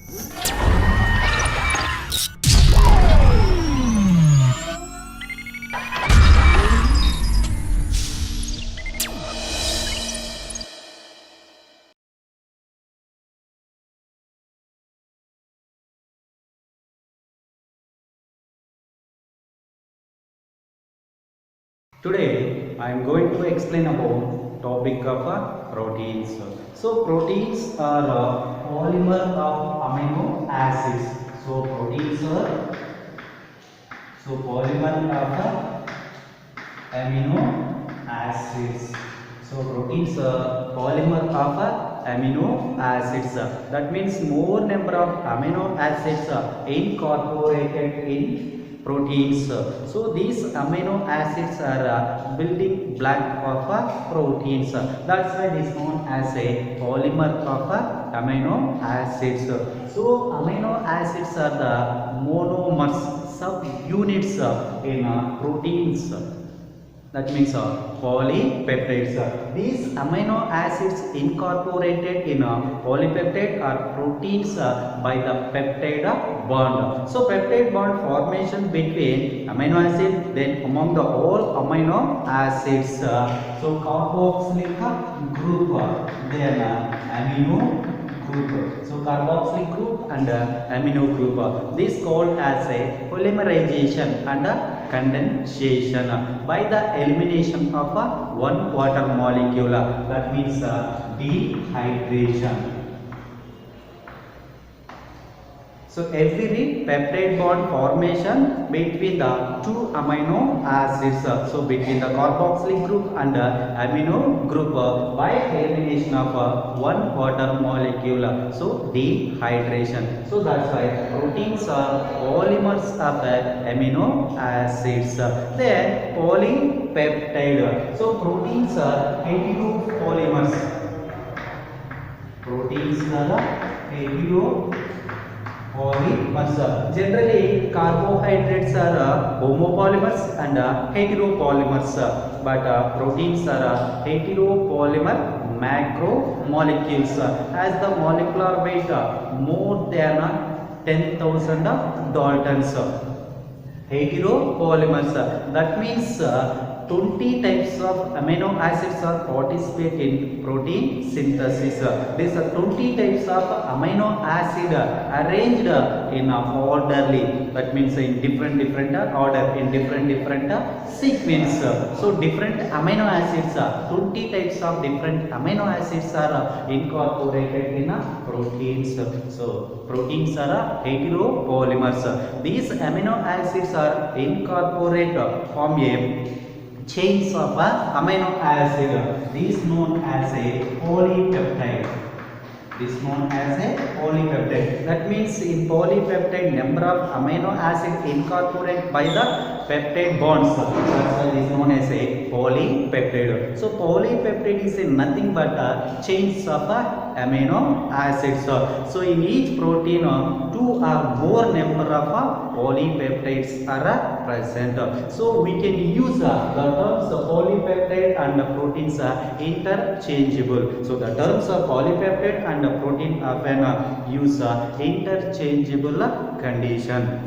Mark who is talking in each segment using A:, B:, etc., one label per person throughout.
A: Today I am going to explain about topic of proteins. So proteins are a polymer of amino acids. So proteins are polymer of amino acids. So proteins are polymer of amino acids. That means more number of amino acids incorporated in proteins. So these amino acids are building block of proteins. That's why it is known as a polymer of amino acids. So amino acids are the monomers, subunits in proteins. That means polypeptides. These amino acids incorporated in polypeptide are proteins by the peptide bond. So peptide bond formation between amino acid, then among the all amino acids. So carboxylic group, then amino group. So carboxylic group and amino group. This called as a polymerization and condensation by the elimination of one water molecule. That means dehydration. So every peptide bond formation between the two amino acids, so between the carboxylic group and amino group by elimination of one water molecule, so dehydration. So that's why proteins are polymers of amino acids. Then polypeptide. So proteins are heteropolymers. Proteins are heteropolymers. Generally carbohydrates are homopolymers and heteropolymers, but proteins are heteropolymer macromolecules as the molecular weight more than 10,000 Daltons. Heteropolymers, that means 20 types of amino acids are participate in protein synthesis. These are 20 types of amino acid arranged in orderly. That means in different order, in different sequence. So different amino acids, 20 types of different amino acids are incorporated in proteins. So proteins are heteropolymers. These amino acids are incorporated from a chains of amino acid. This known as a polypeptide. This known as a polypeptide. That means in polypeptide number of amino acid incorporated by the peptide bonds. That's why it is known as a polypeptide. So polypeptide is nothing but chains of amino acids. So in each protein, two or more number of polypeptides are present. So we can use the terms polypeptide and proteins are interchangeable. So the terms of polypeptide and protein often use interchangeable condition.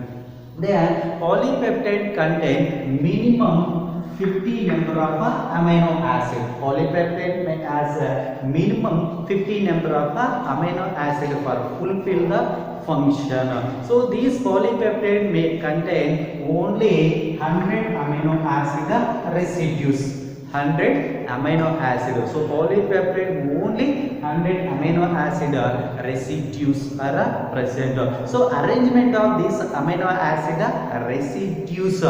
A: Then polypeptide contain minimum 50 number of amino acid. Polypeptide has minimum 50 number of amino acid for fulfill the function. So these polypeptide may contain only 100 amino acid residues. 100 amino acid. So polypeptide only 100 amino acid residues are present. So arrangement of these amino acid residues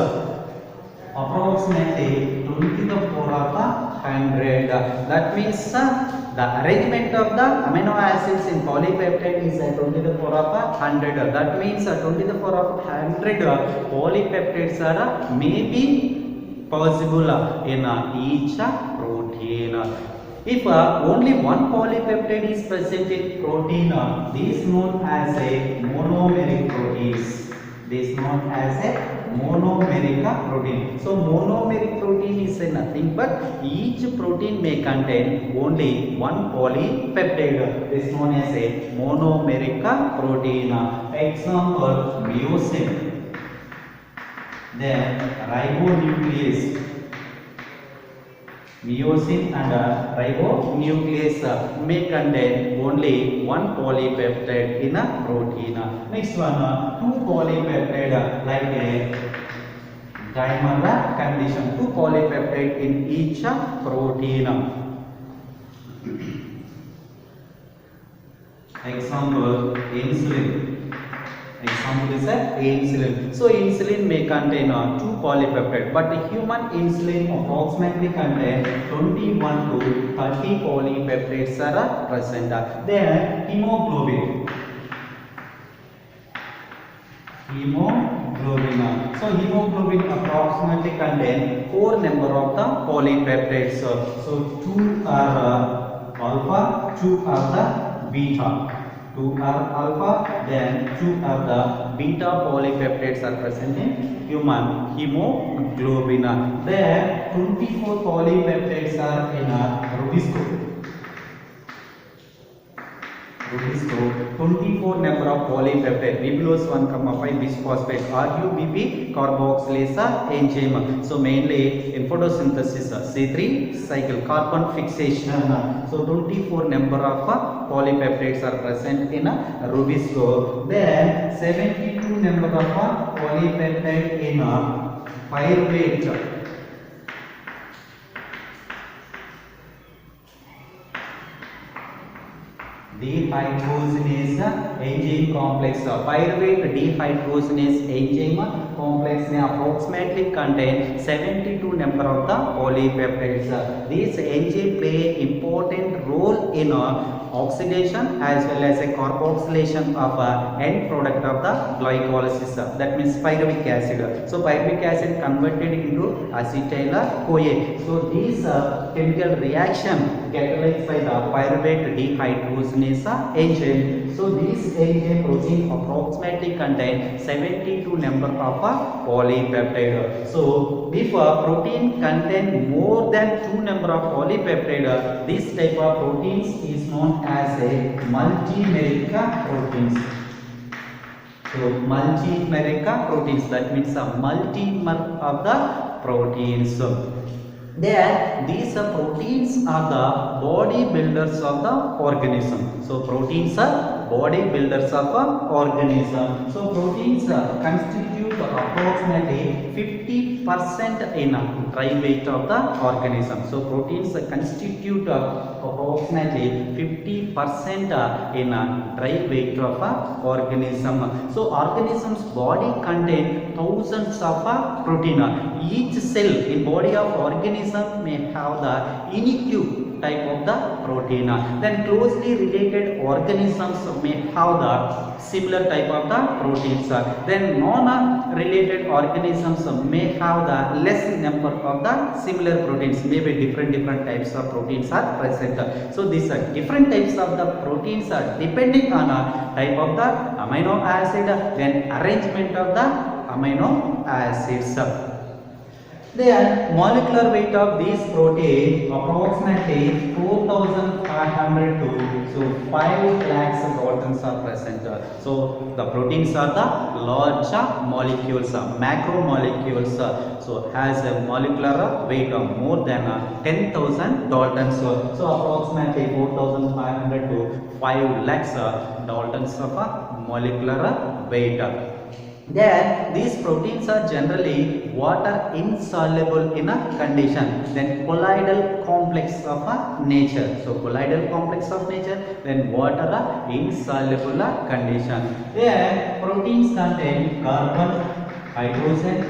A: approximately 20 to the power of 100. That means the arrangement of the amino acids in polypeptide is 20 to the power of 100. That means 20 to the power of 100 polypeptides are maybe possible in each protein. If only one polypeptide is present in protein, this is known as a monomeric proteins. This is known as a monomeric protein. So monomeric protein is nothing but each protein may contain only one polypeptide. This is known as a monomeric protein. Example, myosin, then ribonuclease. Myosin and ribonuclease may contain only one polypeptide in a protein. Next one, two polypeptide like a dimer condition. Two polypeptide in each protein. Example, insulin. Example is insulin. So insulin may contain two polypeptide, but the human insulin approximately contain 21 to 30 polypeptides are present. Then hemoglobin. Hemoglobin. So hemoglobin approximately contain 4 number of the polypeptides. So 2 are alpha, 2 are the beta. 2 are alpha, then 2 are the beta polypeptides are present in human hemoglobin. There 24 polypeptides are in rubisco. 24 number of polypeptide, ribulose 1,5 bisphosphate, RUBP carboxylase enzyme. So mainly in photosynthesis, C3 cycle, carbon fixation. So 24 number of polypeptides are present in rubisco. Then 72 number of polypeptide in pyruvate. Dehydrogenase enzyme complex. Pyruvate dehydrogenase enzyme complex may approximately contain 72 number of the polypeptides. These enzymes play important role in oxidation as well as a carboxylation of end product of the glycolysis. That means pyruvic acid. So pyruvic acid converted into acetyl-CoA. So these chemical reaction catalyzed by the pyruvate dehydrogenase enzyme. So this enzyme protein approximately contain 72 number of polypeptide. So if a protein contain more than 2 number of polypeptide, this type of proteins is known as a multimeric proteins. So multimeric proteins, that means a multimer of the proteins. Then these proteins are the body builders of the organism. So proteins are body builders of organism. So proteins constitute approximately 50% in dry weight of the organism. So proteins constitute approximately 50% in dry weight of organism. So organism's body contain thousands of protein. Each cell in body of organism may have the unique type of the protein. Then closely related organisms may have the similar type of the proteins. Then non-related organisms may have the less number of the similar proteins. Maybe different types of proteins are present. So these are different types of the proteins are depending on a type of the amino acid, then arrangement of the amino acids. Then molecular weight of these protein approximately 4,500 to 5 lakhs daltons are present. So the proteins are the large molecules, macromolecules. So has a molecular weight of more than 10,000 daltons. So approximately 4,500 to 5 lakhs daltons of molecular weight. Then these proteins are generally water insoluble in a condition. Then colloidal complex of nature. So colloidal complex of nature. Then water insoluble condition. Then proteins contain carbon, hydrogen,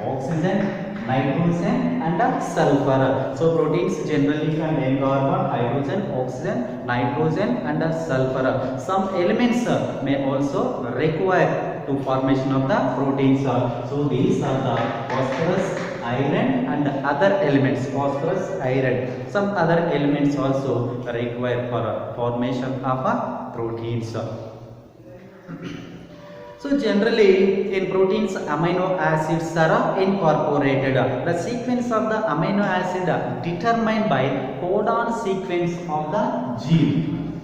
A: oxygen, nitrogen and sulfur. So proteins generally contain carbon, hydrogen, oxygen, nitrogen and sulfur. Some elements may also require to formation of the proteins. So these are the phosphorus, iron and other elements. Phosphorus, iron. Some other elements also required for formation of proteins. So generally in proteins amino acids are incorporated. The sequence of the amino acid determined by codon sequence of the gene.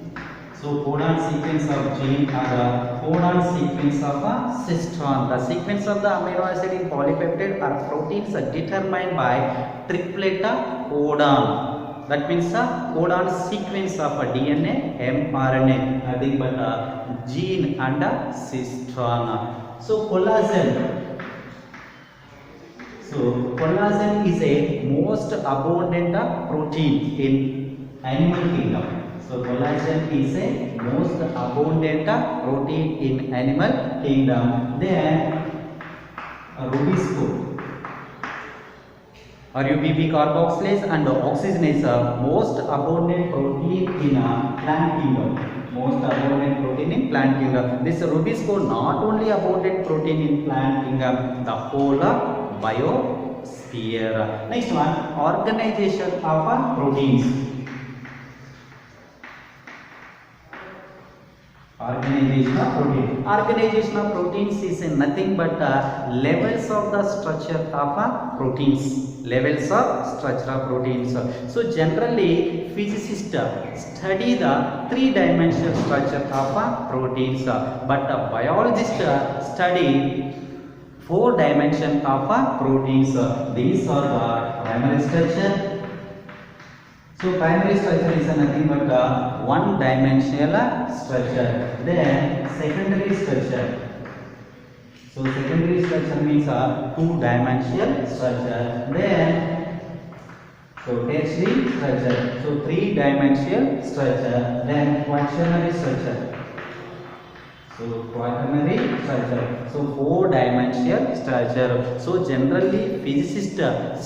A: So codon sequence of gene or codon sequence of a cistron. The sequence of the amino acid in polypeptide or proteins are determined by triplet codon. That means a codon sequence of a DNA, mRNA, nothing but a gene and a cistron. So collagen. So collagen is a most abundant protein in animal kingdom. So collagen is a most abundant protein in animal kingdom. Then rubisco or UPP carboxylase and oxygenase are most abundant protein in plant kingdom. Most abundant protein in plant kingdom. This rubisco not only abundant protein in plant kingdom, the whole biosphere. Next one, organization of proteins. Organization of protein. Organization of proteins is nothing but levels of the structure of proteins. Levels of structure of proteins. So generally physicists study the three-dimensional structure of proteins, but biologists study four dimension of proteins. These are the primary structure. So primary structure is nothing but one dimensional structure. Then secondary structure. So secondary structure means two dimensional structure. Then so tertiary structure. So three dimensional structure. Then quaternary structure. So quaternary structure. So four dimensional structure. So generally physicists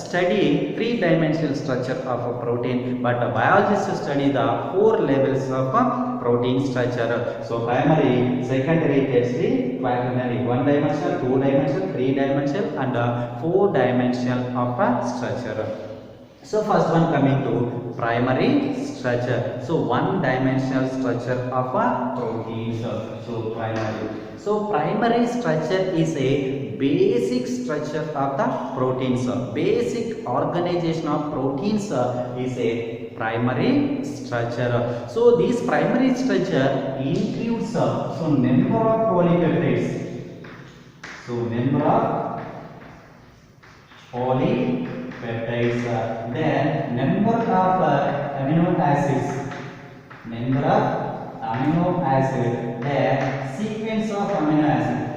A: study three dimensional structure of a protein, but biologists study the four levels of protein structure. So primary, secondary, tertiary, quaternary. One dimensional, two dimensional, three dimensional, and four dimensional of a structure. So first one coming to primary structure. So one dimensional structure of a protein. So primary. So primary structure is a basic structure of the proteins. Basic organization of proteins is a primary structure. So this primary structure includes so number of polypeptides. So number of polypeptides, then number of amino acids, number of amino acid, then sequence of amino acid,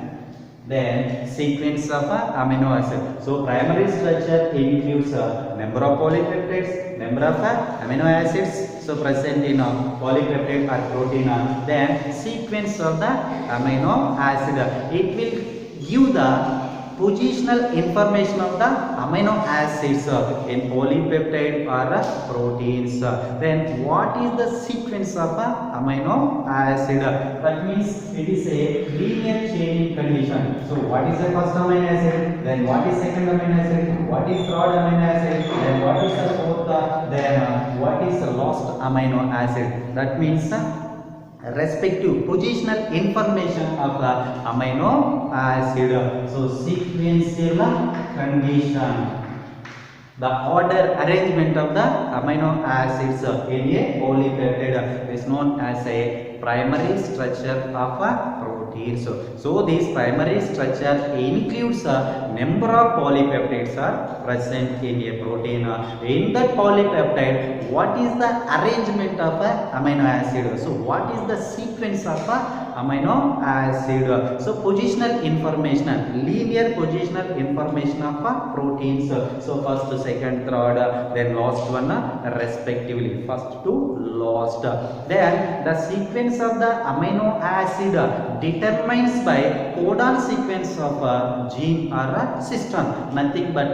A: then sequence of amino acid. So primary structure includes number of polypeptides, number of amino acids so present in polypeptide or protein, then sequence of the amino acid. It will give the positional information of the amino acids in polypeptide or proteins. Then what is the sequence of amino acid? That means it is a linear chaining condition. So what is the first amino acid? Then what is second amino acid? What is third amino acid? Then what is the fourth? Then what is the last amino acid? That means respective positional information of the amino acid. So sequential condition, the order arrangement of the amino acids in a polypeptide is known as a primary structure of a protein. So this primary structure includes a number of polypeptides are present in a protein. In that polypeptide, what is the arrangement of a amino acid? So what is the sequence of a amino acid? So positional information, linear positional information of a proteins. So first, second, third, then last one respectively, first to last. Then the sequence of the amino acid determines by codon sequence of gene or cistron, nothing but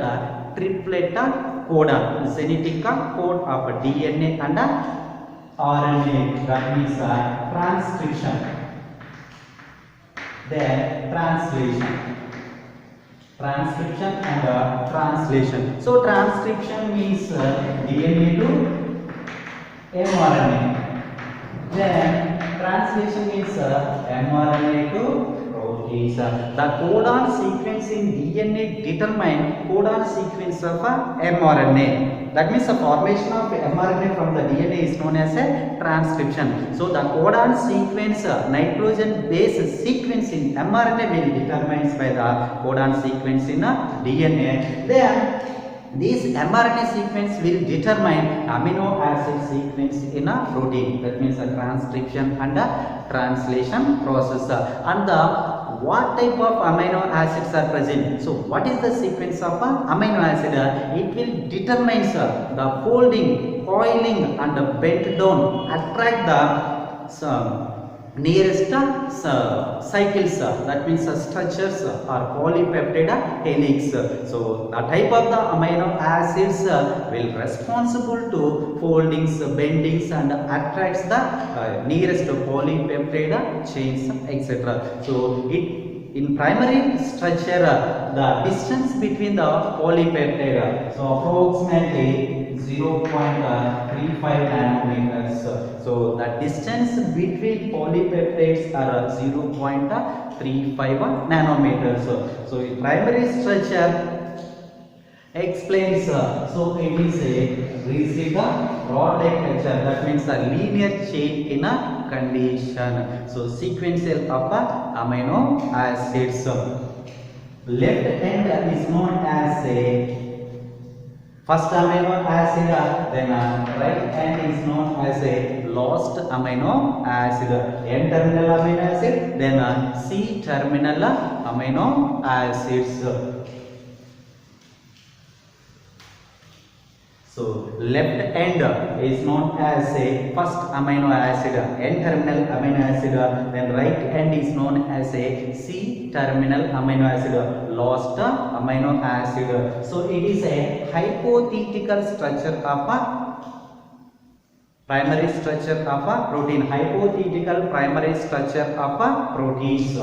A: triplet codon, genetic code of DNA and RNA. That means transcription, then translation. Transcription and translation. So transcription means DNA to mRNA. Then translation means mRNA to protein. proteins. The codon sequence in DNA determine codon sequence of mRNA. That means the formation of mRNA from the DNA is known as a transcription. So the codon sequence, nitrogen base sequence in mRNA will determined by the codon sequence in DNA. Then this mRNA sequence will determine amino acid sequence in a protein. That means a transcription and a translation process. And the what type of amino acids are present? So what is the sequence of amino acid? It will determine the folding, coiling and bent down, attract the nearest cycles, that means structures or polypeptide helix. So the type of the amino acids will responsible to foldings, bendings and attracts the nearest polypeptide chains, etc. So in primary structure, the distance between the polypeptide, so approximately 0.35 nanometers. So the distance between polypeptides are 0.35 nanometers. So in primary structure explains, so it is a rigid rod-like structure. That means a linear chain in a condition. So sequential of amino acids. Left end is known as a first amino acid, then right end is known as a last amino acid. N terminal amino acid, then C terminal amino acids. So left end is known as a first amino acid, N terminal amino acid, then right end is known as a C terminal amino acid, last amino acid. So it is a hypothetical structure of a primary structure of a protein, hypothetical primary structure of a proteins.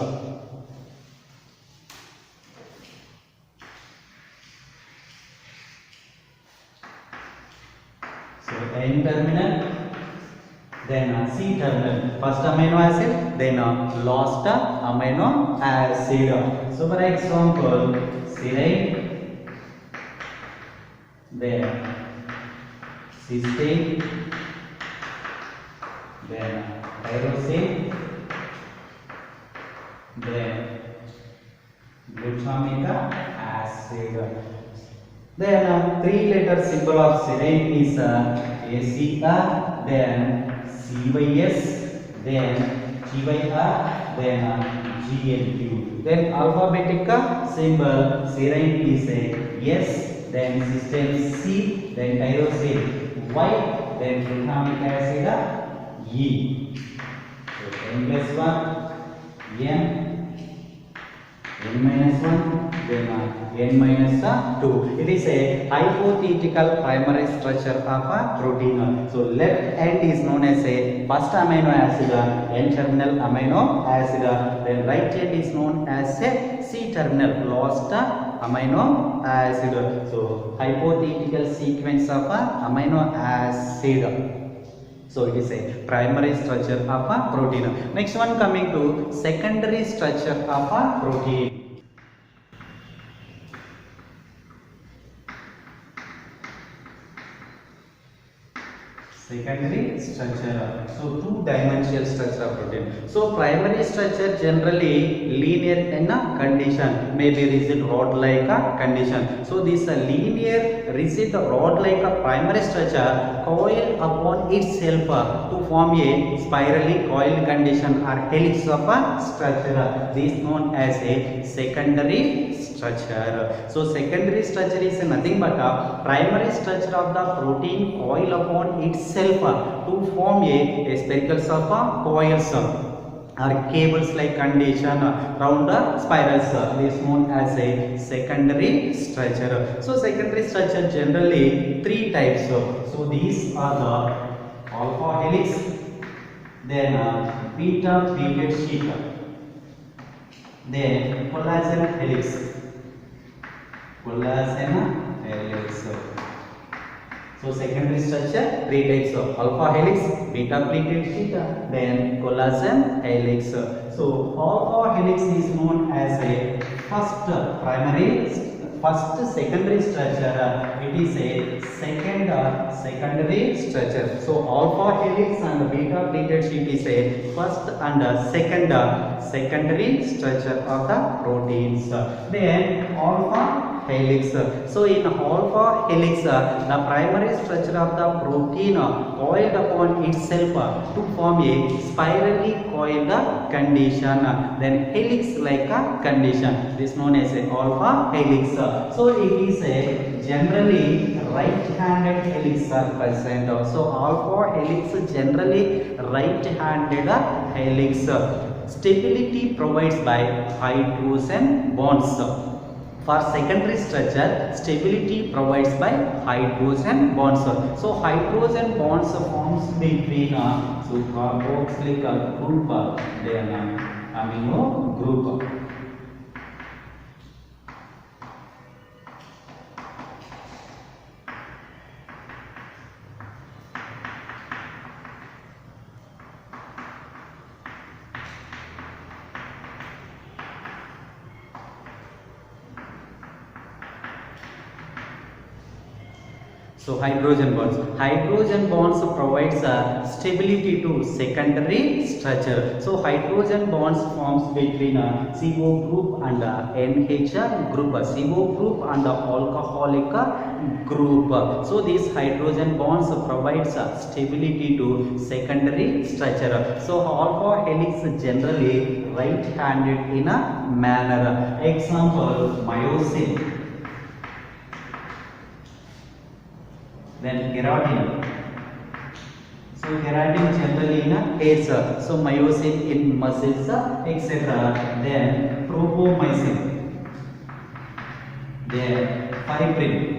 A: So N terminal, then C terminal, first amino acid, then last amino acid. So for example, serine, then cysteine, then tyrosine, then glutamic acid. Then 3-letter symbol of serine is ACR, then CYS, then GYR, then GLQ. Then alphabetic symbol serine is S, then cysteine C, then tyrosine Y, then glutamic acid E. So N plus 1, N minus 1, then N minus 2. It is a hypothetical primary structure of a protein. So left end is known as a first amino acid, N terminal amino acid. Then right end is known as a C terminal, last amino acid. So hypothetical sequence of a amino acid. So it is a primary structure of a protein. Next one, coming to secondary structure of a protein. Secondary structure. So two-dimensional structure of protein. So primary structure generally linear in a condition, maybe rigid rod-like a condition. So this linear rigid rod-like a primary structure coil upon itself to form a spirally coiled condition or helix of a structure. This is known as a secondary structure. So secondary structure is nothing but a primary structure of the protein coil upon itself to form a spherical coils or cables like condition round the spirals. This is known as a secondary structure. So secondary structure generally 3 types. So these are the alpha helix, then beta pleated sheet, then collagen helix. So secondary structure, three types of alpha helix, beta pleated sheet, then collagen helix. So alpha helix is known as a first secondary structure. It is a secondary structure. So alpha helix and beta pleated sheet is a first and secondary structure of the proteins. Then alpha helix. So in alpha helix, the primary structure of the protein coiled upon itself to form a spirally coiled condition. Then helix like a condition. This is known as a alpha helix. So it is a generally right-handed helix are present. So alpha helix generally right-handed helix. Stability provides by hydrogen bonds. For secondary structure, stability provides by hydrogen bonds. So hydrogen bonds forms between carboxylic group then amino group. So hydrogen bonds provides stability to secondary structure. So hydrogen bonds forms between CO group and NH group, CO group and alcoholic group. So these hydrogen bonds provides stability to secondary structure. So alpha helix generally right-handed in a manner. Example, myosin. Then keratin. So keratin generally in hairs. So myosin in muscles, etc. Then tropomyosin. Then fibrin.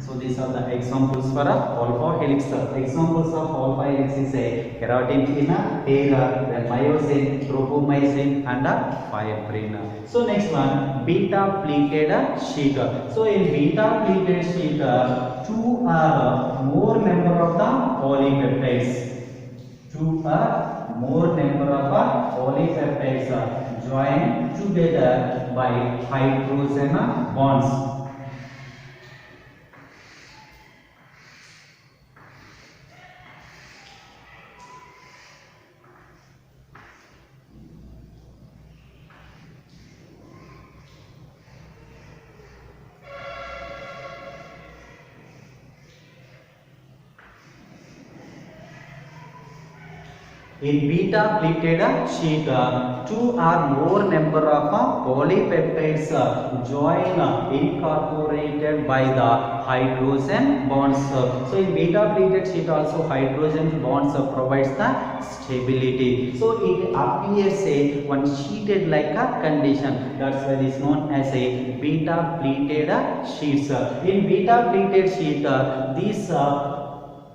A: So these are the examples for alpha helix. Examples of alpha helix is a keratin in a hair, then myosin, tropomyosin, and fibrin. So next one, beta pleated sheet. So in beta pleated sheet, two or more number of the polypeptides. Two or more number of polypeptides join together by hydrogen bonds. In beta pleated sheet, two or more number of polypeptides join incorporated by the hydrogen bonds. So in beta pleated sheet also hydrogen bonds provides the stability. So it appears a one sheeted like a condition. That's why it is known as a beta pleated sheets. In beta pleated sheet, these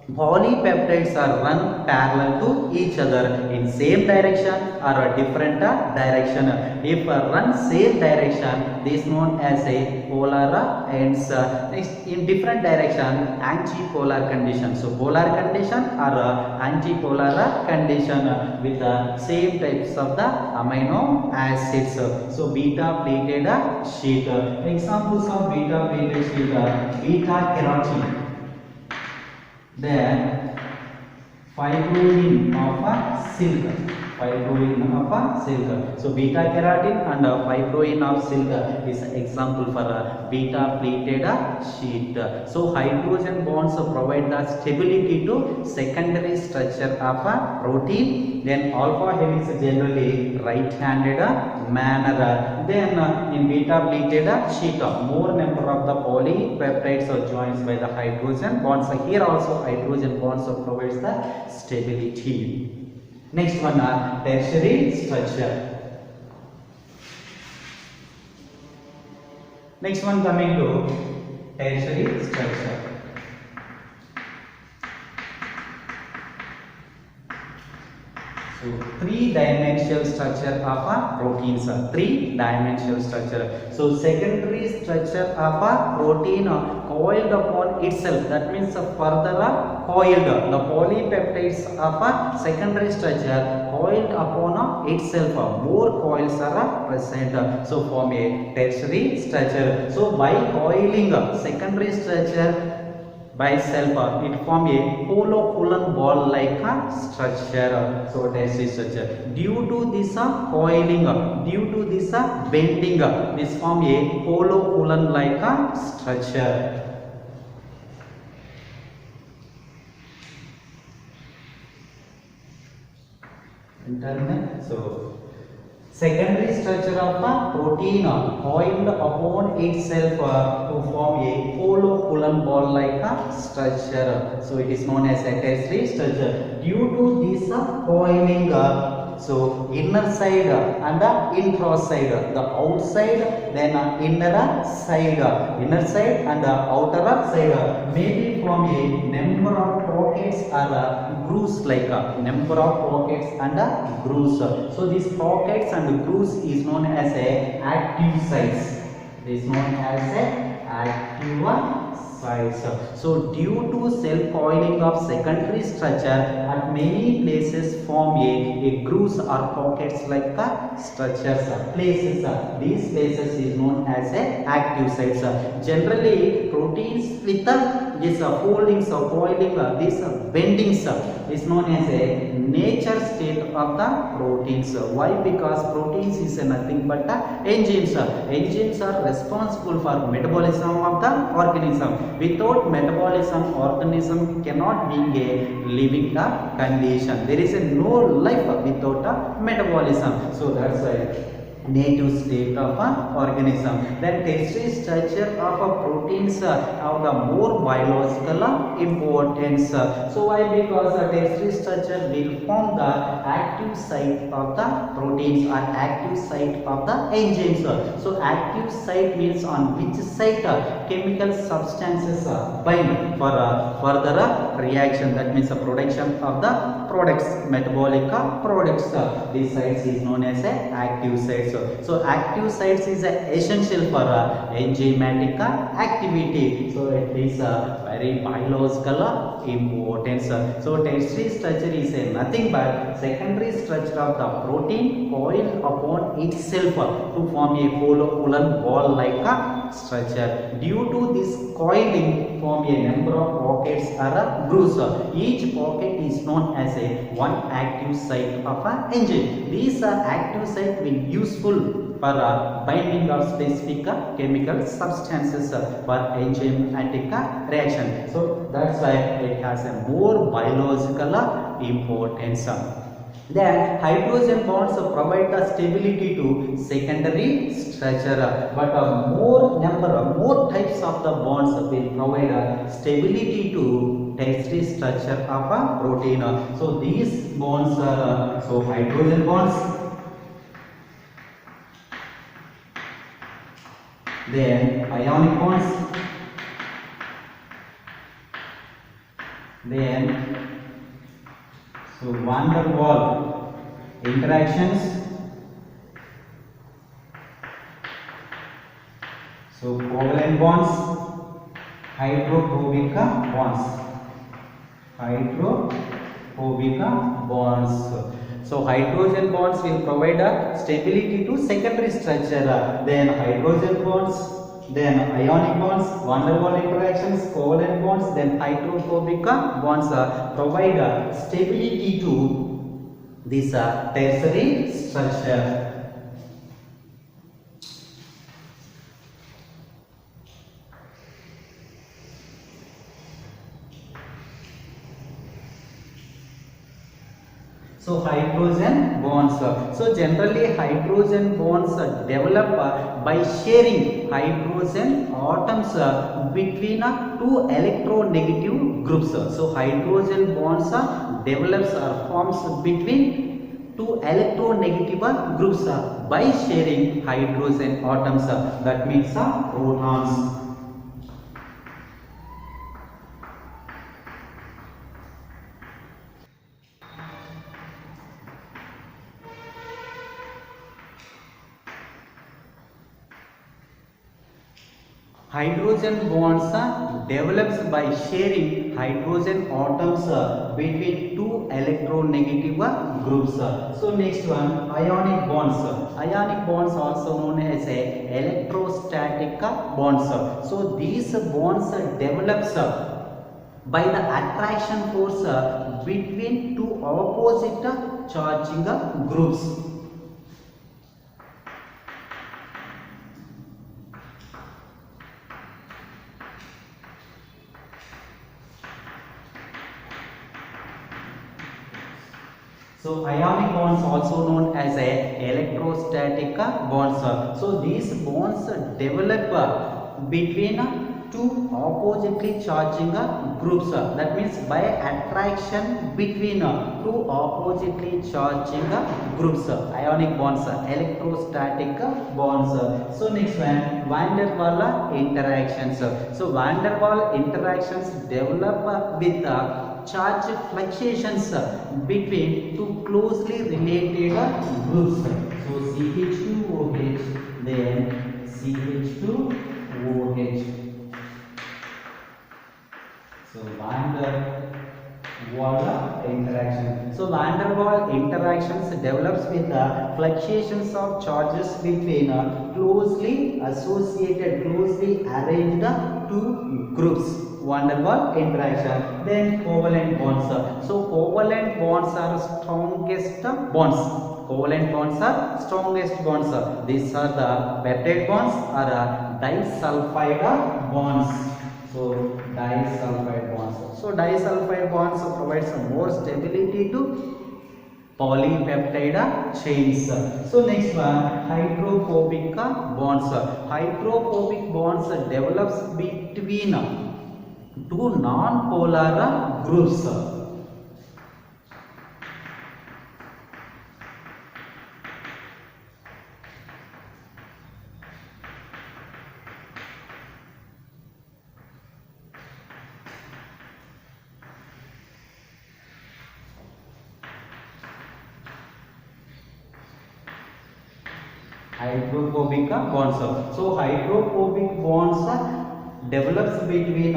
A: polypeptides are run parallel to each other in same direction or a different direction. If run same direction, this is known as a polar ends. Next, in different direction, antipolar condition. So polar condition or antipolar condition with the same types of the amino acids. So beta pleated sheet. Examples of beta pleated sheet: beta carotene. Then fibroin of silk. So beta carotene and fibroin of silk is example for beta pleated sheet. So hydrogen bonds provide the stability to secondary structure of a protein. Then alpha helix generally right-handed manner. Then in beta pleated sheet, more number of the polypeptides are joined by the hydrogen bonds. Here also hydrogen bonds provides the stability. Next one, tertiary structure. Next one coming to tertiary structure. So three-dimensional structure of a proteins. Three-dimensional structure. So secondary structure of a protein coiled upon itself. That means further coiled. The polypeptides of a secondary structure coiled upon itself. More coils are present. So form a tertiary structure. So by coiling secondary structure by self, it form a hollow ball like structure. So tertiary structure due to this coiling, due to this bending, this form a hollow like structure. So secondary structure of a protein coiled upon itself to form a hollow ball like a structure. So it is known as a tertiary structure. Due to this coiling, so inner side and intra side, the outside, then inner side and outer side maybe form a number of pockets or grooves, like number of pockets and grooves. So these pockets and grooves is known as a active sites. It is known as a active sites. So due to cell coiling of secondary structure, at many places form a grooves or pockets like structures, places. These places is known as a active sites. Generally proteins with this foldings or coiling, these bendings is known as a nature state of the proteins. Why? Because proteins is nothing but enzymes. Enzymes are responsible for metabolism of the organism. Without metabolism, organism cannot be a living condition. There is no life without metabolism. So that's why native state of an organism. Then tertiary structure of a proteins have the more biological importance. So why? Because the tertiary structure will form the active site of the proteins or active site of the enzymes. So active site means on which site chemical substances bind for further reaction. That means the production of the products, metabolic products. These sites is known as active sites. So active sites is essential for enzymatic activity. So it is very biological importance. So tertiary structure is nothing but secondary structure of the protein coiled upon itself to form a hollow ball like structure. Due to this coiling form a number of pockets or grooves. Each pocket is known as a one active site of an enzyme. These active site will useful for binding of specific chemical substances for enzymatic reaction. So that's why it has a more biological importance. Then hydrogen bonds provide the stability to secondary structure, but more types of the bonds will provide stability to tertiary structure of a protein. So these bonds are so hydrogen bonds, then ionic bonds, then so van der Waals interactions, so covalent bonds, hydrophobic bonds, So hydrogen bonds will provide a stability to secondary structure. Then hydrogen bonds, then ionic bonds, van der Waals interactions, covalent bonds, then hydrophobic bonds provide stability to this tertiary structure. So hydrogen bonds. So generally hydrogen bonds develop by sharing hydrogen atoms between two electronegative groups. So hydrogen bonds develops or forms between two electronegative groups by sharing hydrogen atoms. That means protons. Hydrogen bonds develops by sharing hydrogen atoms between two electronegative groups. So next one, ionic bonds. Ionic bonds also known as electrostatic bonds. So these bonds develops by the attraction force between two opposite charging groups. So ionic bonds also known as electrostatic bonds. So these bonds develop between two oppositely charging groups. That means by attraction between two oppositely charging groups. Ionic bonds, electrostatic bonds. So next one, van der Waals interactions. So van der Waals interactions develop with charge fluctuations between two closely related groups. So CH2OH, then CH2OH. So van der Waals interaction. So van der Waals interactions develops with fluctuations of charges between closely associated, closely arranged two groups. Van der Waals interaction. Then covalent bonds. So covalent bonds are strongest bonds. Covalent bonds are strongest bonds. These are the peptide bonds or disulfide bonds. So disulfide bonds. So disulfide bonds provides more stability to polypeptide chains. So next one, hydrophobic bonds. Hydrophobic bonds develops between two non-polar groups. Hydrophobic bonds. So hydrophobic bonds develops between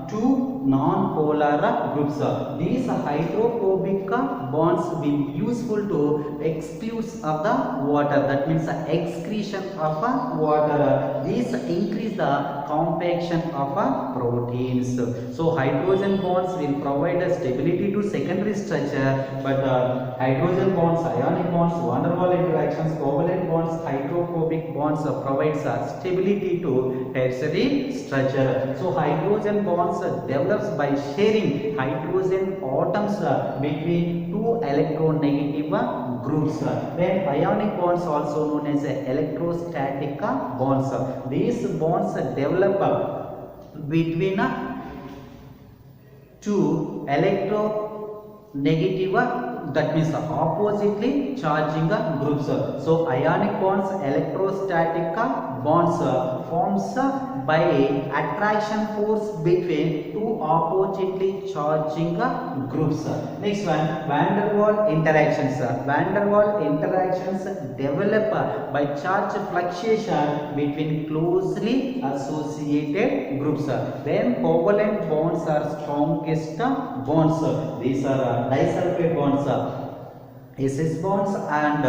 A: two non-polar groups. These hydrophobic bonds will be useful to exclude of the water. That means excretion of water. These increase the compaction of proteins. So hydrogen bonds will provide a stability to secondary structure, but hydrogen bonds, ionic bonds, van der Waals interactions, covalent bonds, hydrophobic bonds provides stability to tertiary structure. So hydrogen bonds develops by sharing hydrogen atoms between two electronegative groups. Then ionic bonds also known as electrostatic bonds. These bonds develop between two electronegative, that means oppositely charging groups. So ionic bonds, electrostatic bonds forms by attraction force between two oppositely charging groups. Next one, van der Waals interactions. Van der Waals interactions develop by charge fluctuation between closely associated groups. Then covalent bonds are strongest bonds. These are disulfide bonds, SS bonds and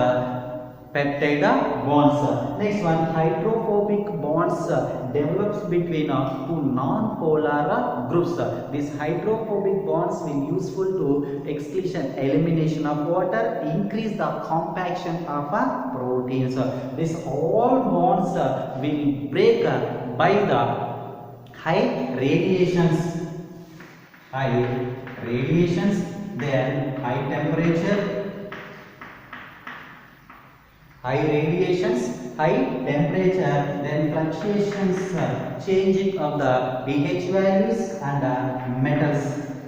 A: peptide bonds. Next one, hydrophobic bonds develops between two non-polar groups. These hydrophobic bonds will useful to exclusion, elimination of water, increase the compaction of proteins. These all bonds will break by the high radiations, then high temperature, then fluctuations, changing of the pH values and metals.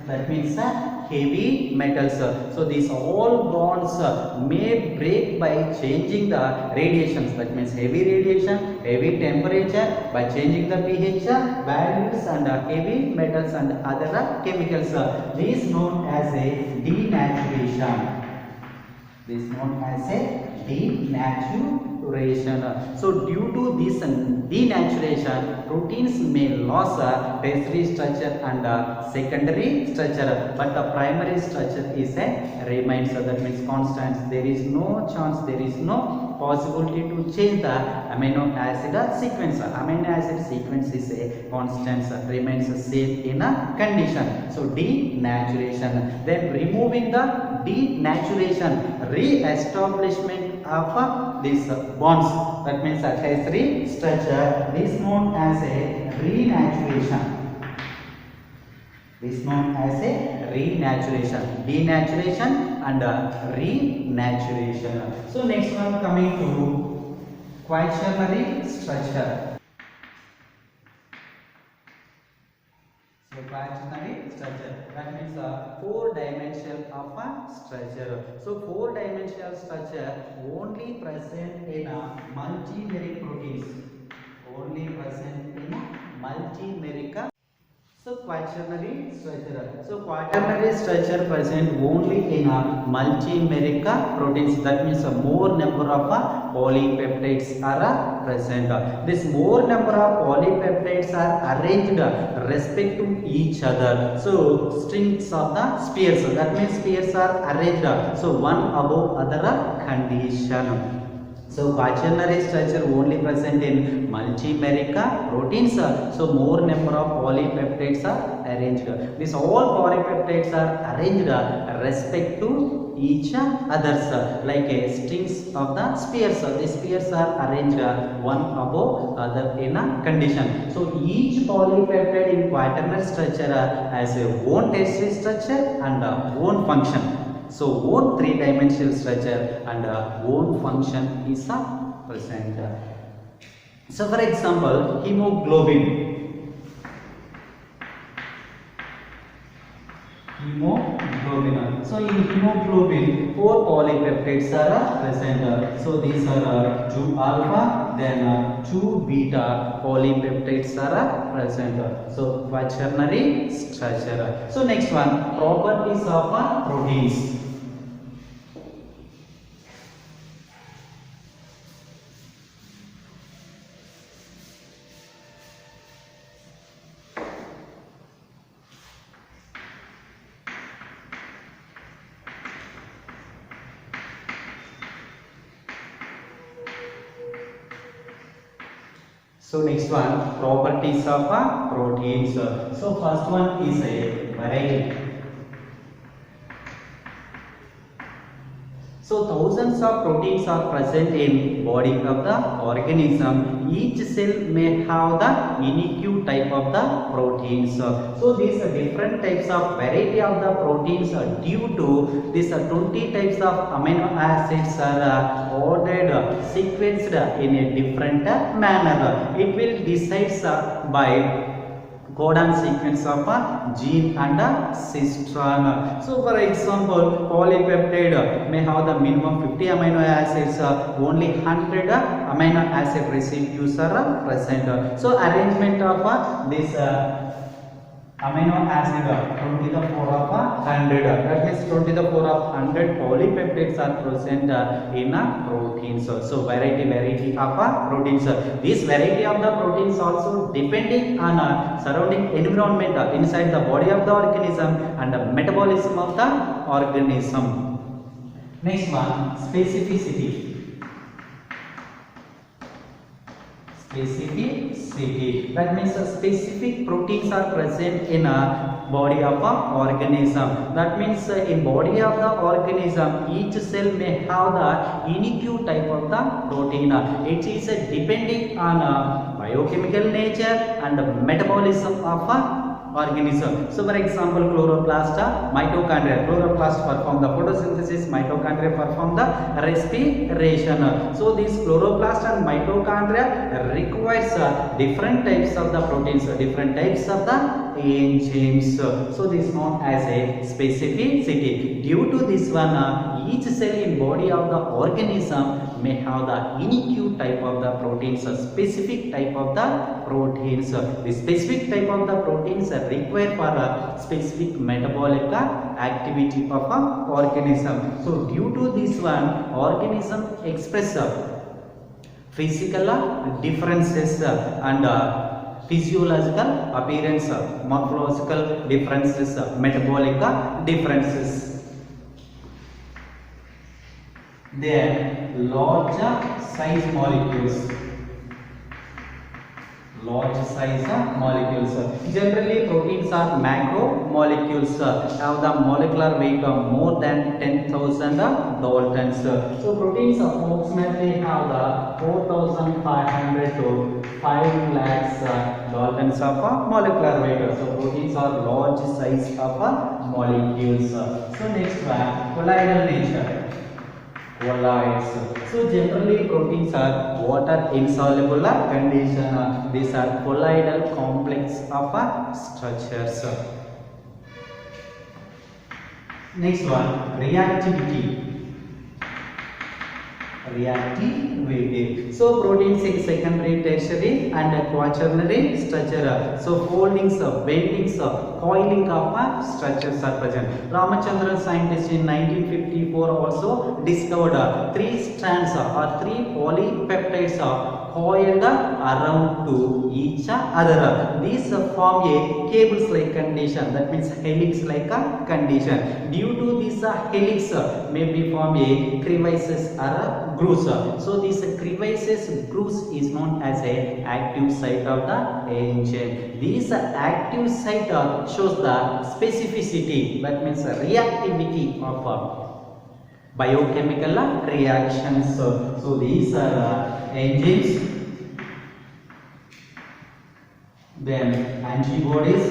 A: That means heavy metals. So these all bonds may break by changing the radiations. That means heavy radiation, heavy temperature, by changing the pH values and heavy metals and other chemicals. This is known as a denaturation. This is known as a denaturation. So due to this denaturation, proteins may lose tertiary structure and secondary structure, but the primary structure is remains. That means constant. There is no chance, there is no possibility to change the amino acid sequence. Amino acid sequence is a constant, remains same in a condition. So denaturation, then removing the denaturation, re-establishment of these bonds, that means a tertiary structure, is known as a renaturation. This known as a renaturation, denaturation and renaturation. So next one, coming to quaternary structure. So quaternary structure, that means a four-dimensional of a structure. So four-dimensional structure only present in a multimeric proteins. Only present in a multimeric. So quaternary structure. So quaternary structure present only in a multimeric proteins. That means a more number of polypeptides are present. This more number of polypeptides are arranged respect to each other. So strings of the spheres. That means spheres are arranged. So one above other condition. So quaternary structure only present in multimeric proteins. So more number of polypeptides are arranged. These all polypeptides are arranged respect to each others, like strings of the spheres. The spheres are arranged one above other in a condition. So each polypeptide in quaternary structure has a own tertiary structure and own function. So own three-dimensional structure and own function is present. So for example, hemoglobin. So in hemoglobin, four polypeptides are present. So these are 2 alpha, then 2 beta polypeptides are present. So quaternary structure. So next one, properties of proteins. So next one, properties of proteins. So first one is a variety. So thousands of proteins are present in body of the organism. Each cell may have the unique type of the proteins. So these are different types of variety of the proteins due to these 20 types of amino acids are ordered, sequenced in a different manner. It will decide by codon sequence of a gene and a cistron. So for example, polypeptide may have the minimum 50 amino acids, only 100 amino acid residues are present. So arrangement of this amino acid 20 to the power of 100, that means 20 to the power of 100 polypeptides are present in proteins. So variety of proteins. This variety of the proteins also depending on surrounding environment inside the body of the organism and the metabolism of the organism. Next one, specificity. Specificity, that means specific proteins are present in a body of a organism. That means in body of the organism, each cell may have the unique type of the protein. It is depending on biochemical nature and metabolism of a organism. So for example, chloroplast, mitochondria. Chloroplast perform the photosynthesis, mitochondria perform the respiration. So these chloroplast and mitochondria requires different types of the proteins, different types of the enzymes. So this is known as a specificity. Due to this one, each cell in body of the organism may have the unique type of the proteins, a specific type of the proteins. The specific type of the proteins are required for a specific metabolic activity of an organism. So due to this one, organism express physical differences and physiological appearance, morphological differences, metabolic differences. Then large size molecules. Large size molecules. Generally, proteins are macromolecules, have the molecular weight of more than 10,000 daltons. So, proteins approximately have the 4,500 to 5 lakhs daltons of molecular weight. So, proteins are large size of molecules. So, next one, colloidal nature. Colloids. So generally proteins are water insoluble condition. These are colloidal complex of structures. Next one, reactivity. Reactivity. So proteins in secondary, tertiary and quaternary structure. So foldings, bendings, coiling of structures are present. Ramachandran scientist in 1954 also discovered 3 strands or 3 polypeptides coiled around to each other. These form a cables like condition, that means helix like a condition. Due to this helix may be form a crevices or a grooves. So this crevices grooves is known as a active site of the enzyme. This active site shows the specificity, that means reactivity of biochemical reactions. So these are enzymes, then antibodies,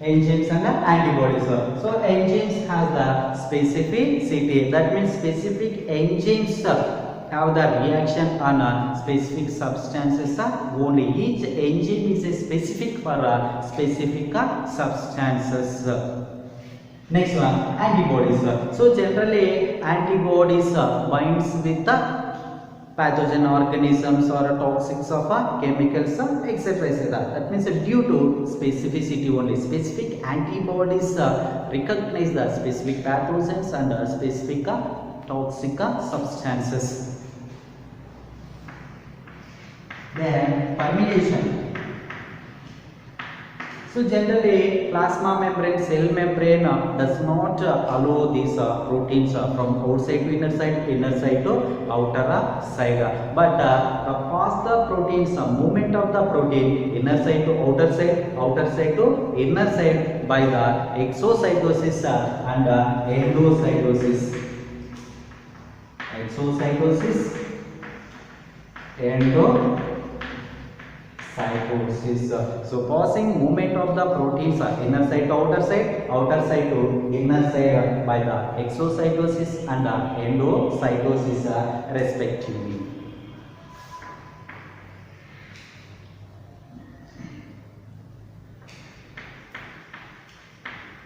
A: enzymes and antibodies. So enzymes has the specificity, that means specific enzymes have the reaction on specific substances only. Each enzyme is a specific for specific substances. Next one, antibodies. So generally antibodies binds with the pathogen organisms or toxics of chemicals, etc. etc. That means due to specificity only. Specific antibodies recognize the specific pathogens and specific toxic substances. Then permeation. So generally plasma membrane, cell membrane does not allow these proteins from outside to inner side to outer side. But pass the proteins, movement of the protein inner side to outer side to inner side by the exocytosis and endocytosis. Exocytosis, endocytosis. So passing movement of the proteins inner side to outer side to inner side by the exocytosis and endocytosis respectively.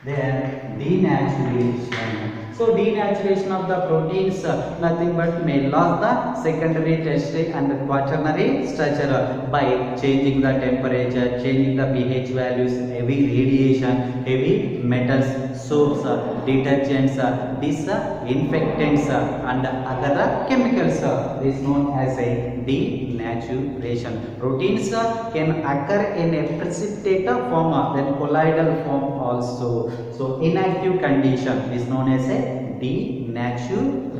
A: Then denaturation. So denaturation of the proteins nothing but may lose the secondary, tertiary and quaternary structure by changing the temperature, changing the pH values, heavy radiation, heavy metals, soaps, detergents, disinfectants and other chemicals is known as a denaturation. Proteins can occur in a precipitate form, then colloidal form also. So inactive condition is known as a denaturation.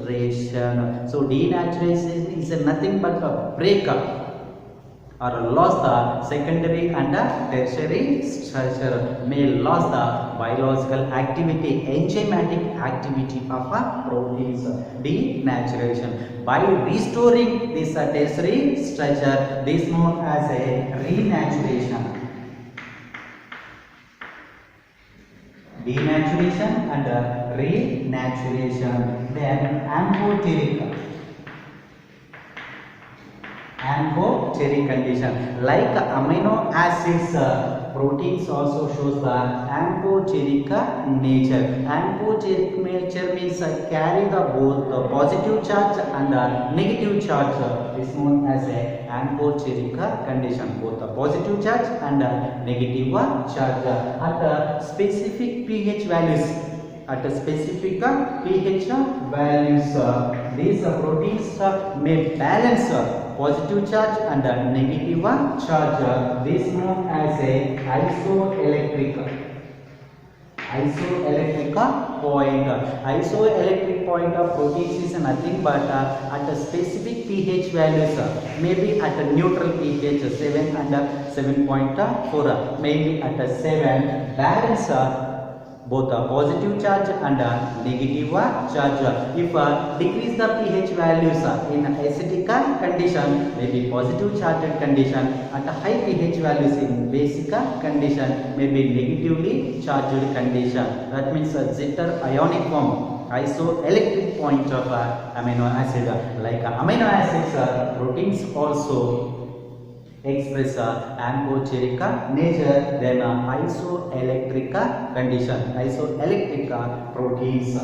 A: So denaturation is nothing but a break or loss the secondary and tertiary structure, may lose the biological activity, enzymatic activity of proteins. Denaturation. By restoring this tertiary structure, this is known as a renaturation. Denaturation and renaturation. Then amphoteric condition. Like amino acids, proteins also shows the amphoteric nature. Amphoteric nature means carry the both the positive charge and negative charge. Is known as a amphoteric condition. Both the positive charge and negative charge at specific pH values. at a specific pH values. These proteins may balance positive charge and negative charge. This is known as a isoelectric point. Isoelectric point of proteins is nothing but at a specific pH values, maybe at a neutral pH 7 and 7.4, maybe at a 7, balance both a positive charge and negative charge. If decrease the pH values in acidic condition, maybe positive charged condition, at a high pH values in basic condition, maybe negatively charged condition. That means zeta ionic form, isoelectric point of amino acid. Like amino acids, proteins also express amphoteric nature, then isoelectric condition, isoelectric proteins.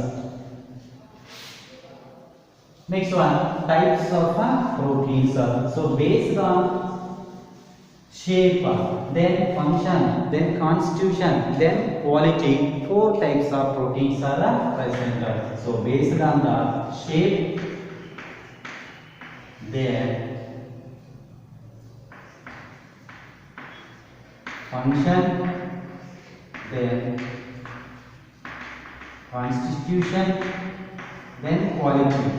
A: Next one, types of proteins. So based on shape, then function, then constitution, then quality, 4 types of proteins are present. So based on the shape, then function, then constitution, then quality.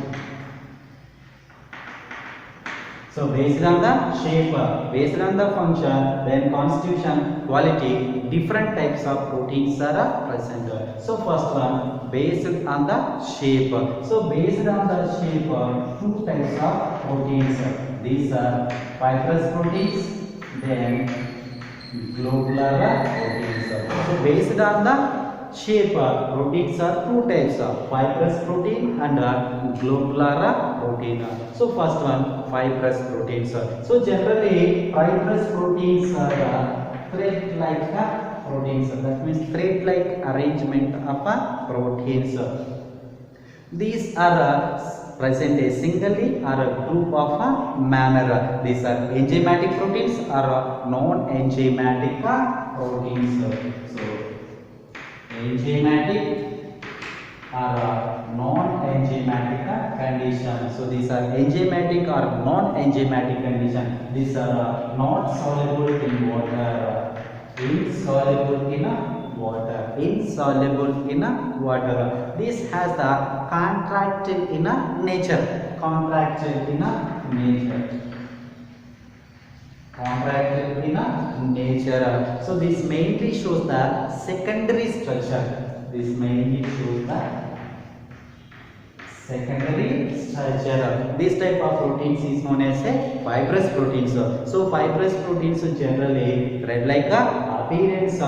A: So based on the shape, based on the function, then constitution, quality, different types of proteins are present. So first one, based on the shape. So based on the shape, 2 types of proteins. These are fibrous proteins, then globular proteins. So based on the shape, proteins are 2 types of fibrous protein and globular protein. So first one, fibrous proteins. So generally fibrous proteins are thread-like proteins. That means thread-like arrangement of proteins. These are present a singly or a group of manner. These are enzymatic proteins or non-enzymatic proteins. So enzymatic or non-enzymatic condition. So these are enzymatic or non-enzymatic condition. These are not soluble in water, insoluble in water, insoluble in water. This has the contractile in nature, contractile in nature, contractile in nature. So this mainly shows the secondary structure. This mainly shows the secondary structure. This type of proteins is known as a fibrous proteins. So fibrous proteins generally thread-like appearance.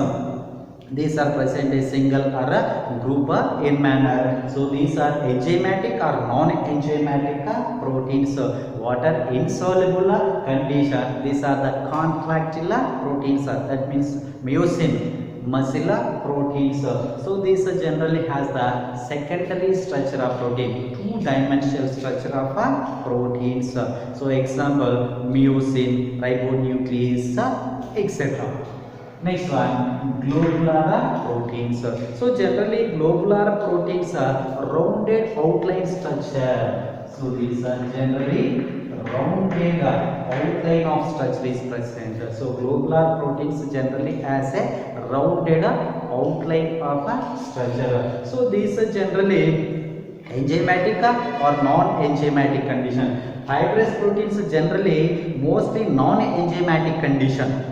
A: These are present a single or a group in manner. So these are enzymatic or non-enzymatic proteins. Water insoluble condition. These are the contractile proteins. That means myosin, muscle proteins. So this generally has the secondary structure of protein, 2-dimensional structure of proteins. So example, myosin, ribonuclease, etc. Next one, globular proteins. So generally globular proteins are rounded outline structure. So these are generally rounded outline of structure is present. So globular proteins generally has a rounded outline of a structure. So these are generally enzymatic or non-enzymatic condition. Fibrous proteins generally mostly non-enzymatic condition.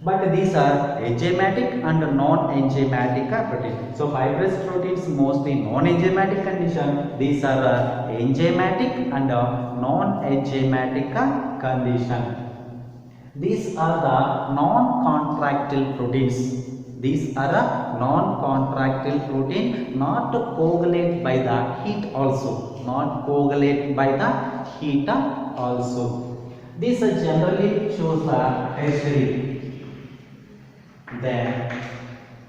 A: But these are enzymatic and non-enzymatic proteins. So fibrous proteins mostly non-enzymatic condition. These are enzymatic and non-enzymatic condition. These are the non-contractile proteins. These are non-contractile protein, not coagulate by the heat also. Not coagulate by the heat also. This generally shows the tertiary, then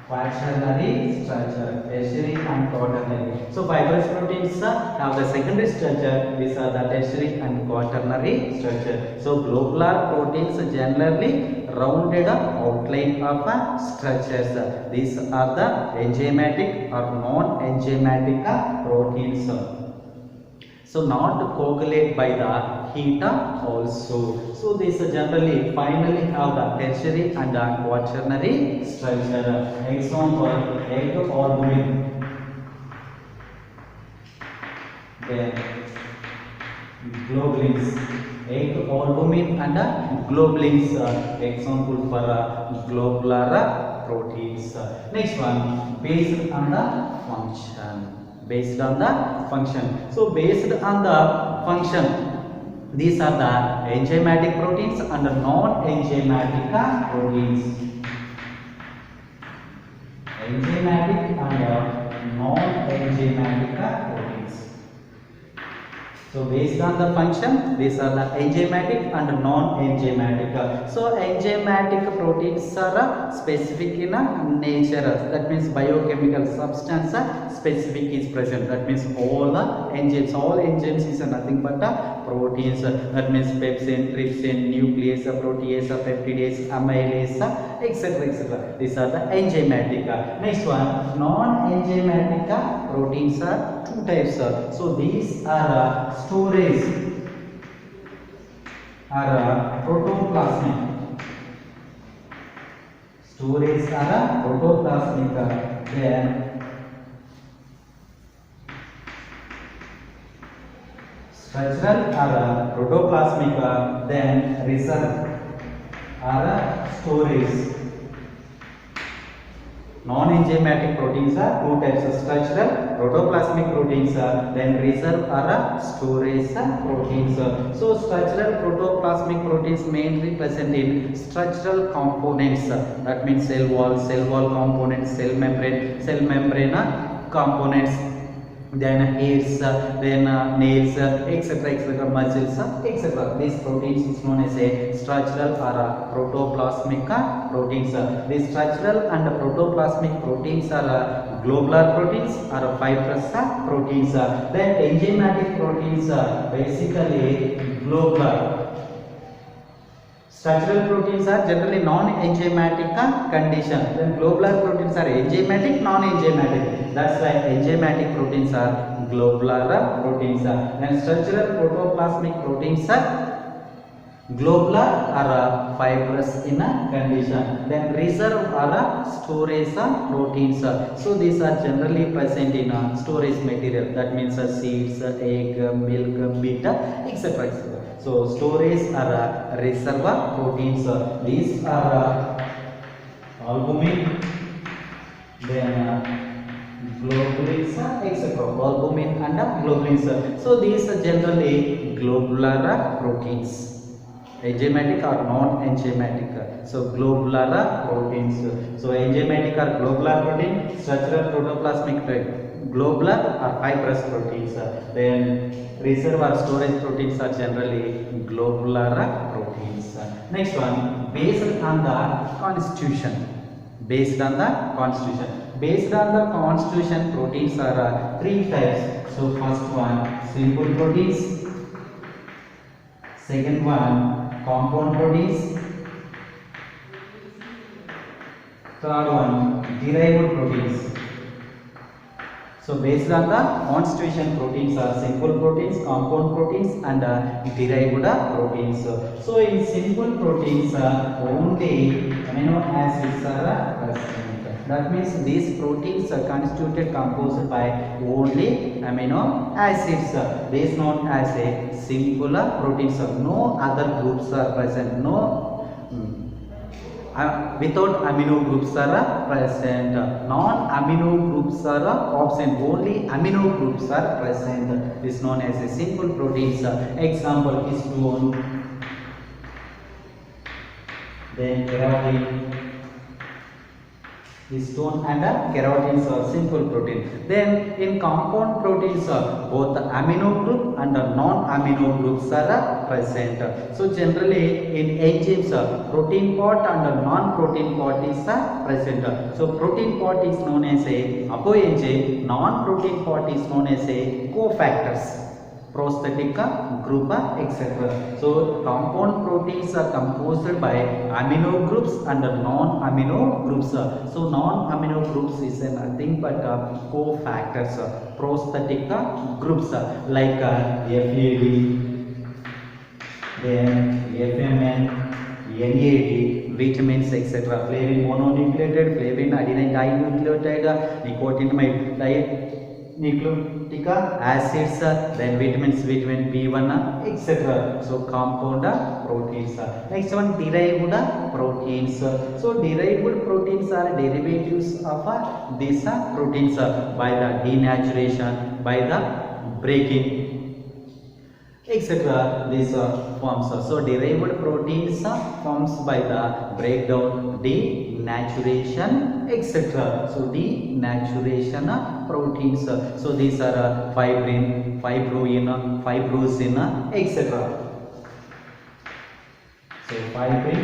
A: quaternary structure, tertiary and quaternary. So fibrous proteins have the secondary structure. These are the tertiary and quaternary structure. So globular proteins generally rounded outline of structures. These are the enzymatic or non-enzymatic proteins. So not coagulate by the heat also. So these generally finally have the tertiary and the quaternary structure. Example, egg albumin. Then globulins. Egg albumin and globulins. Example for globular proteins. Next one, based on the function. Based on the function. So based on the function, these are the enzymatic proteins and non-enzymatic proteins. Enzymatic and non-enzymatic proteins. So based on the function, these are the enzymatic and non-enzymatic. So enzymatic proteins are specific in nature. That means biochemical substance specific is present. That means all enzymes is nothing but proteins. That means pepsin, trypsin, nuclease, protease, peptidase, amylase, etc. etc. These are the enzymatic. Next one, non-enzymatic proteins are two types. So these are storage are protoplasmic. Storage are protoplasmic. Then structural are protoplasmic. Then reserve are storage. Non-enzymatic proteins are two types of structural protoplasmic proteins, then reserve are storage proteins. So structural protoplasmic proteins mainly present in structural components, that means cell wall components, cell membrane components, then hairs, then nails, etc., muscles, etc. These proteins is known as a structural or protoplasmic proteins. These structural and protoplasmic proteins are globular proteins or fibrous proteins. Then enzymatic proteins are basically globular. Structural proteins are generally non-enzymatic condition. Then globular proteins are enzymatic, non-enzymatic. That's why enzymatic proteins are globular proteins. Then structural protoplasmic proteins are globular or fibrous in a condition. Then reserve or storage proteins. So these are generally present in storage material. That means seeds, egg, milk, meat, etc. etc. So storage are reservoir proteins. These are albumin, then globulins, etc. Albumin and globulins. So these are generally globular proteins. Enzymatic or non-enzymatic. So globular proteins. So enzymatic or globular protein, structural protoplasmic protein, globular or fibrous proteins. Then reservoir storage proteins are generally globular proteins. Next one, based on the constitution. Based on the constitution. Based on the constitution, proteins are three types. So first one, simple proteins. Second one, compound proteins. Third one, derived proteins. So based on the constitution, proteins are simple proteins, compound proteins and derived proteins. So in simple proteins, only amino acids are present. That means these proteins are constituted composed by only amino acids. This is known as a simple proteins. No other groups are present. Without amino groups are present. Non-amino groups are absent. Only amino groups are present. This is known as a simple proteins. Example, histone, then keratin. Histone and keratins are simple protein. Then in compound proteins, both the amino group and the non-amino groups are present. So generally in enzymes, protein part and non-protein part is present. So protein part is known as a apoenzyme, non-protein part is known as a cofactors. prosthetic group, etc. So compound proteins are composed by amino groups and non-amino groups. So non-amino groups is nothing but cofactors, prosthetic groups like FAD, then FMN, NAD, vitamins, etc. Flavin mononucleotide, flavin adenine dinucleotide, nicotinamide nucleic acids, then vitamins, vitamin B1, etc. So compound proteins. Next one, derived proteins. So derived proteins are derivatives of these proteins by the denaturation, by the breaking, etc. These forms. So derived proteins forms by the breakdown, denaturation, etc. So denaturation proteins. So these are fibrin, fibroin, fibrosin, etc. So fibrin,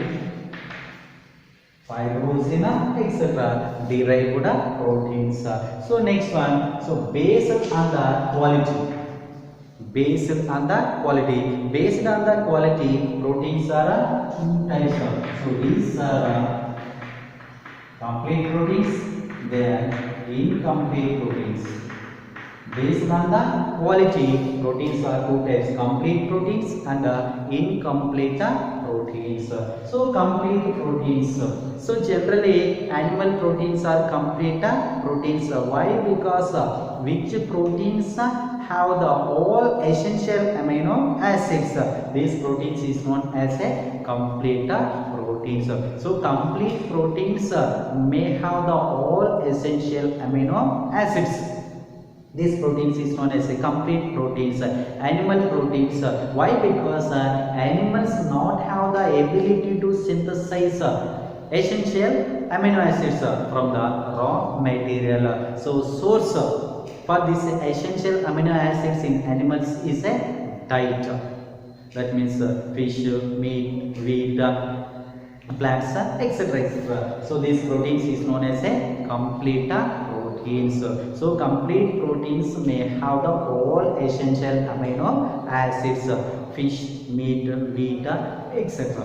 A: fibrosin, etc. derived proteins. So next one. So based on the quality. Based on the quality, proteins are two types of. So these are complete proteins, then incomplete proteins. Based on the quality, proteins are two types: complete proteins and incomplete proteins. So complete proteins. So generally, animal proteins are complete proteins. Why? Because which proteins have the all essential amino acids. These proteins is known as a complete proteins. So complete proteins may have the all essential amino acids. These proteins is known as a complete proteins. Animal proteins. Why? Because animals not have the ability to synthesize essential amino acids from the raw material. So source for this essential amino acids in animals is a diet. That means fish, meat, wheat, plants, etc. etc. So these proteins is known as a complete proteins. So complete proteins may have the all essential amino acids: fish, meat, wheat, etc.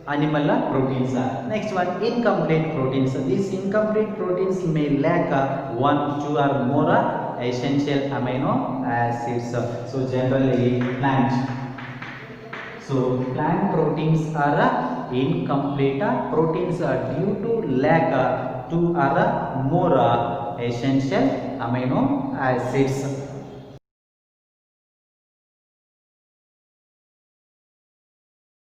A: Animal proteins. Next one, incomplete proteins. These incomplete proteins may lack one, two or more essential amino acids. So generally plant. So plant proteins are incomplete proteins due to lack two or more essential amino acids.